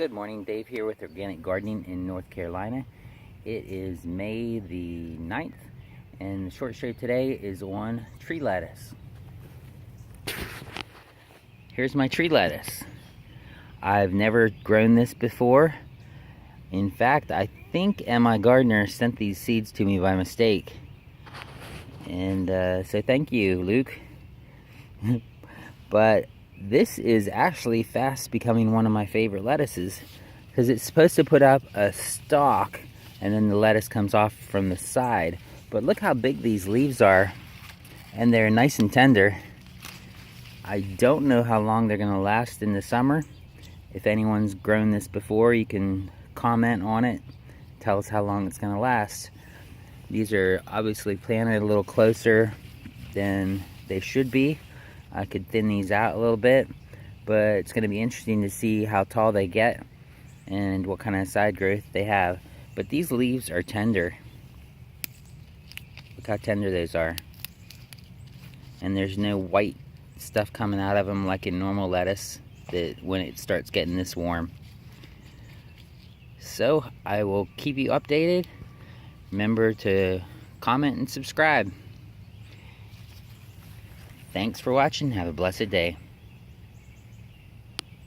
Good morning, Dave here with Organic Gardening in North Carolina. It is May the 9th, and the short show today is on tree lettuce. Here's my tree lettuce. I've never grown this before. In fact, I think Emma Gardner sent these seeds to me by mistake. And so thank you, Luke. But this is actually fast becoming one of my favorite lettuces because it's supposed to put up a stalk and then the lettuce comes off from the side. But look how big these leaves are, and they're nice and tender. I don't know how long they're going to last in the summer. If anyone's grown this before, you can comment on it, tell us how long it's going to last. These are obviously planted a little closer than they should be. I could thin these out a little bit, but it's going to be interesting to see how tall they get and what kind of side growth they have. But these leaves are tender. Look how tender those are. And there's no white stuff coming out of them like in normal lettuce that when it starts getting this warm. So I will keep you updated. Remember to comment and subscribe. Thanks for watching. Have a blessed day.